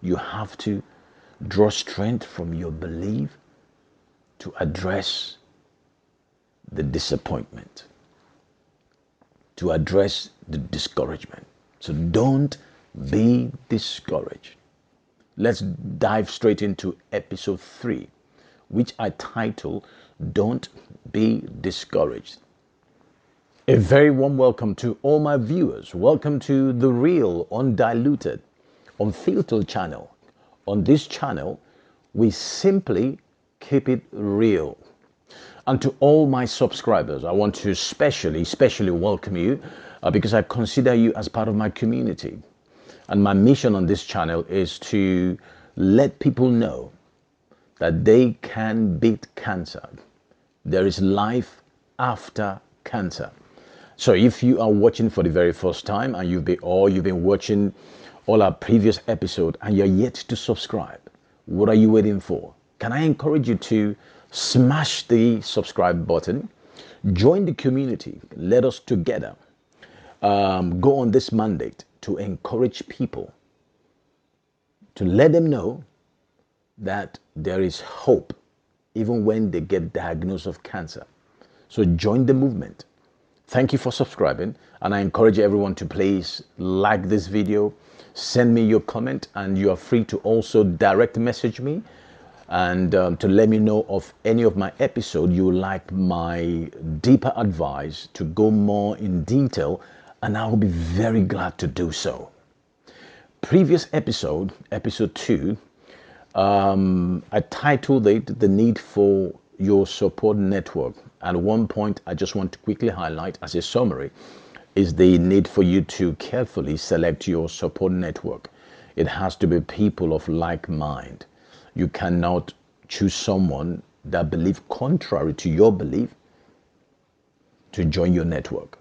You have to draw strength from your belief to address the disappointment, to address the discouragement. So don't be discouraged. Let's dive straight into episode 3, which I title Don't Be Discouraged. A very warm welcome to all my viewers. Welcome to the real, undiluted, unfiltered channel. On this channel, we simply keep it real. And to all my subscribers, I want to especially welcome you because I consider you as part of my community. And my mission on this channel is to let people know that they can beat cancer. There is life after cancer. So if you are watching for the very first time and you've been watching all our previous episodes and you're yet to subscribe, what are you waiting for? Can I encourage you to smash the subscribe button, join the community, let us together go on this mandate to encourage people, to let them know that there is hope even when they get diagnosed of cancer. So join the movement. Thank you for subscribing, and I encourage everyone to please like this video, send me your comment, and you are free to also direct message me and to let me know of any of my episodes you would like my deeper advice to go more in detail, and I will be very glad to do so. Previous episode 2, I titled it The Need for Your Support Network. At one point, I just want to quickly highlight as a summary is the need for you to carefully select your support network. It has to be people of like mind. You cannot choose someone that believes contrary to your belief to join your network.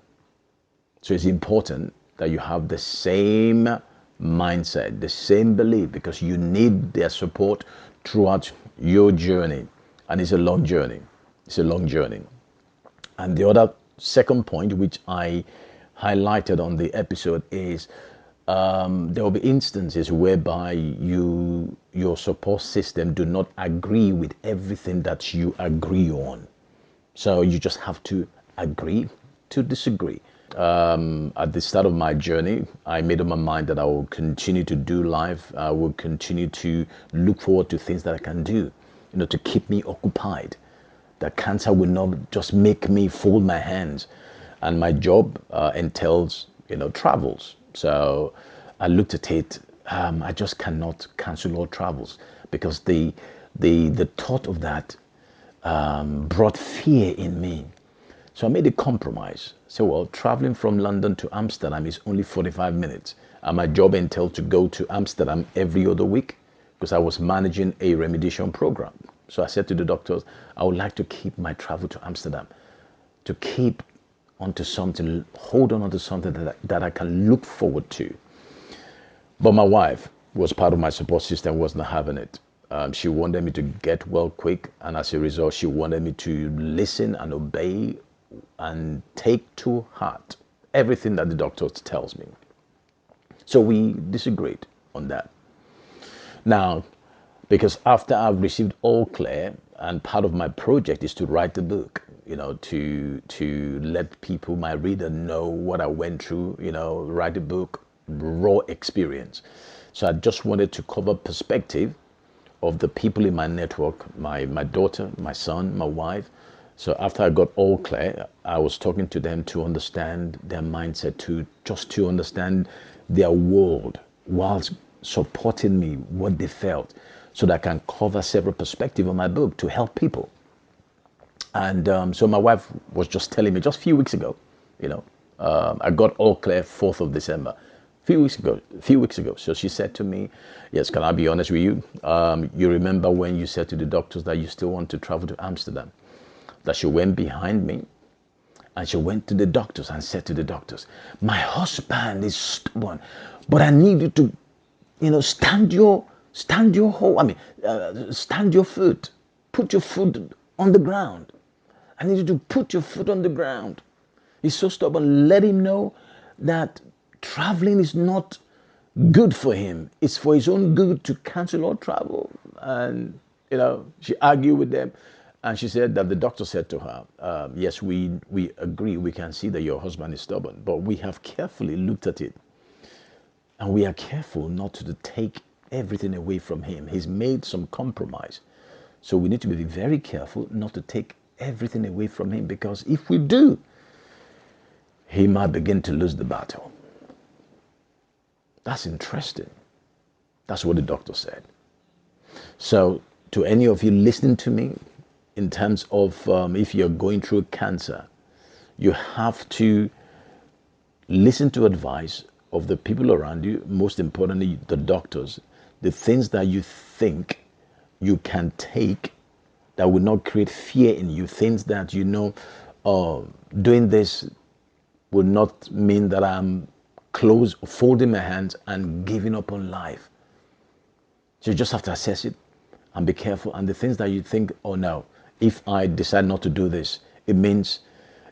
So it's important that you have the same mindset, the same belief, because you need their support throughout your journey. And it's a long journey. It's a long journey. And the other second point, which I highlighted on the episode, is there will be instances whereby your support system do not agree with everything that you agree on. So you just have to agree to disagree. At the start of my journey, I made up my mind that I will continue to do life. I will continue to look forward to things that I can do, to keep me occupied. That cancer will not just make me fold my hands. And my job entails, travels. So I looked at it. I just cannot cancel all travels because the thought of that brought fear in me. So I made a compromise. So, well, traveling from London to Amsterdam is only 45 minutes. And my job entailed to go to Amsterdam every other week because I was managing a remediation program. So I said to the doctors, I would like to keep my travel to Amsterdam, to keep onto something, hold on to something that I can look forward to. But my wife was part of my support system, was not having it. She wanted me to get well quick. And as a result, she wanted me to listen and obey and take to heart everything that the doctor tells me. So we disagreed on that. Now, because after I've received all clear, and part of my project is to write the book, to let people, my reader, know what I went through, write a book, raw experience. So I just wanted to cover perspective of the people in my network, my daughter, my son, my wife. So after I got all clear, I was talking to them to understand their mindset, to understand their world whilst supporting me, what they felt, so that I can cover several perspectives of my book to help people. And so my wife was just telling me just a few weeks ago, I got all clear 4th of December, a few weeks ago. So she said to me, yes, can I be honest with you? You remember when you said to the doctors that you still want to travel to Amsterdam? That she went behind me and she went to the doctors and said to the doctors, my husband is stubborn, but I need you to, stand your foot, put your foot on the ground. I need you to put your foot on the ground. He's so stubborn. Let him know that traveling is not good for him. It's for his own good to cancel all travel. And, she argued with them. And she said that the doctor said to her, yes, we agree. We can see that your husband is stubborn, but we have carefully looked at it. And we are careful not to take everything away from him. He's made some compromise. So we need to be very careful not to take everything away from him, because if we do, he might begin to lose the battle. That's interesting. That's what the doctor said. So to any of you listening to me, in terms of if you're going through cancer, you have to listen to advice of the people around you, most importantly, the doctors. The things that you think you can take that will not create fear in you, things that doing this will not mean that I'm folding my hands and giving up on life. So you just have to assess it and be careful. And the things that you think, oh no, if I decide not to do this, it means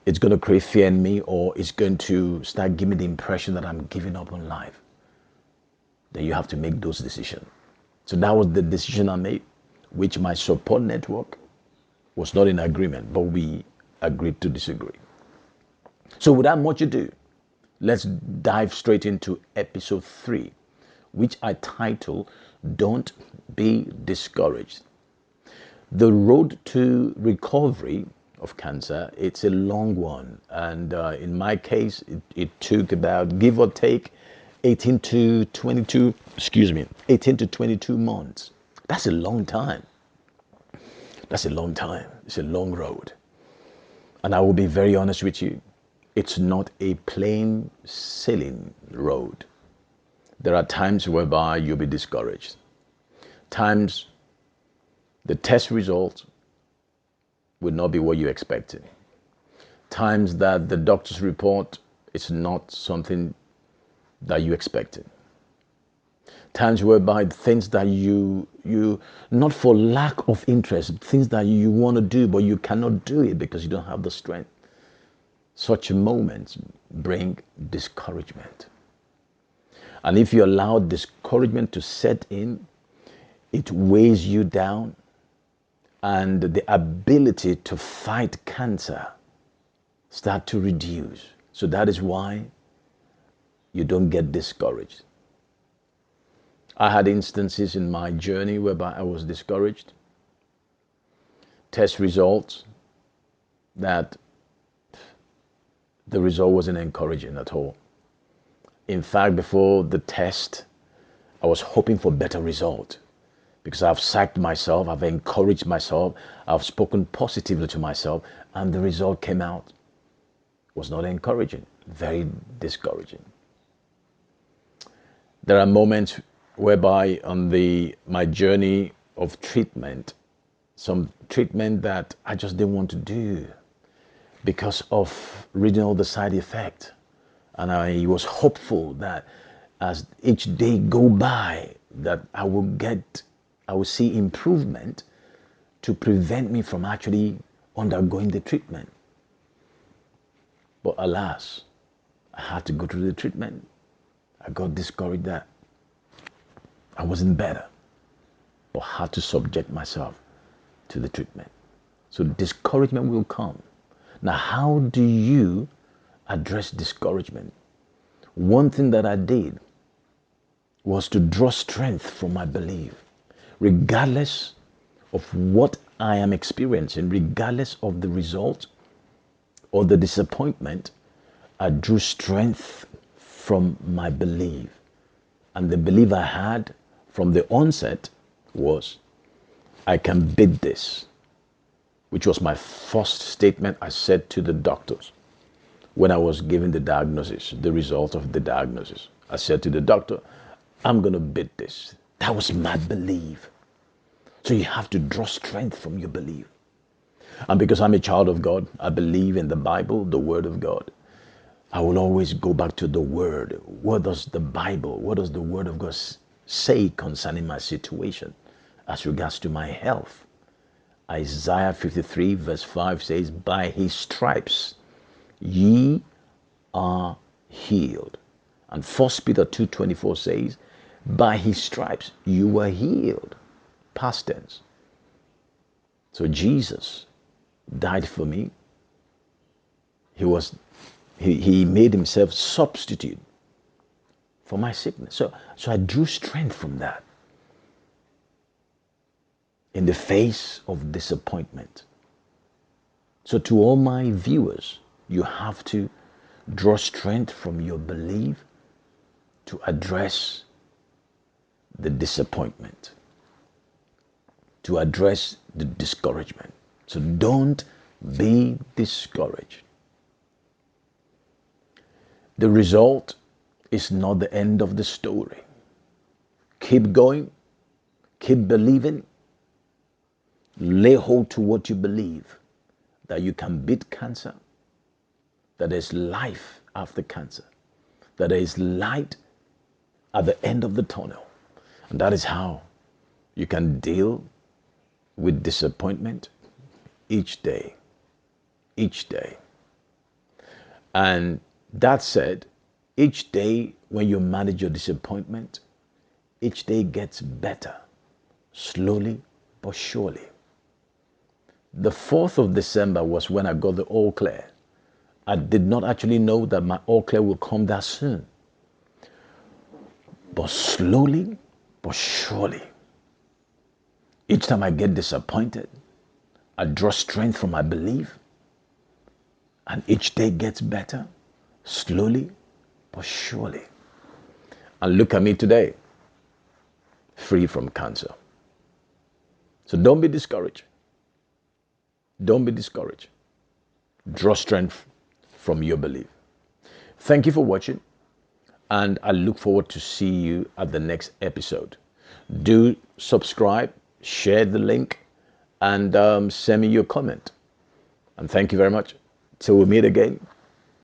it's going to create fear in me, or it's going to start giving me the impression that I'm giving up on life. Then you have to make those decisions. So that was the decision I made, which my support network was not in agreement, but we agreed to disagree. So without much ado, let's dive straight into episode 3, which I title, Don't Be Discouraged. The road to recovery of cancer, it's a long one. And in my case, it took about, give or take, 18 to 22 months. That's a long time. That's a long time. It's a long road. And I will be very honest with you. It's not a plain sailing road. There are times whereby you'll be discouraged. Times the test result will not be what you expected. Times that the doctor's report is not something that you expected. Times whereby things that you not for lack of interest, things that you want to do, but you cannot do it because you don't have the strength. Such moments bring discouragement. And if you allow discouragement to set in, it weighs you down, and the ability to fight cancer start to reduce. So that is why you don't get discouraged. I had instances in my journey whereby I was discouraged. Test results that the result wasn't encouraging at all. In fact, before the test, I was hoping for better result, because I've psyched myself, I've encouraged myself, I've spoken positively to myself, and the result came out. Was not encouraging, very discouraging. There are moments whereby on my journey of treatment, some treatment that I just didn't want to do because of reading all the side effects. And I was hopeful that as each day go by, that I will see improvement to prevent me from actually undergoing the treatment. But alas, I had to go through the treatment. I got discouraged that I wasn't better, but had to subject myself to the treatment. So discouragement will come. Now, how do you address discouragement? One thing that I did was to draw strength from my belief. Regardless of what I am experiencing, regardless of the result or the disappointment, I drew strength from my belief. And the belief I had from the onset was, I can beat this, which was my first statement I said to the doctors when I was given the diagnosis, the result of the diagnosis. I said to the doctor, I'm going to beat this. That was my belief. So you have to draw strength from your belief. And because I'm a child of God, I believe in the Bible, the Word of God. I will always go back to the Word. What does the Bible, what does the Word of God say concerning my situation as regards to my health? Isaiah 53 verse 5 says, by his stripes ye are healed. And 1 Peter 2:24 says, by his stripes you were healed. Past tense. So Jesus died for me. He made himself substitute for my sickness. So I drew strength from that. In the face of disappointment. So to all my viewers, you have to draw strength from your belief to address the disappointment, to address the discouragement. So don't be discouraged. The result is not the end of the story. Keep going, keep believing, lay hold to what you believe, that you can beat cancer, that there's life after cancer, that there is light at the end of the tunnel. And that is how you can deal with disappointment each day. Each day. And that said, each day when you manage your disappointment, each day gets better, slowly but surely. The 4th of December was when I got the all clear. I did not actually know that my all clear will come that soon. But slowly but surely, each time I get disappointed, I draw strength from my belief. And each day gets better, slowly but surely. And look at me today, free from cancer. So don't be discouraged. Don't be discouraged. Draw strength from your belief. Thank you for watching, and I look forward to see you at the next episode. Do subscribe, share the link, and send me your comment. And thank you very much. Till we meet again.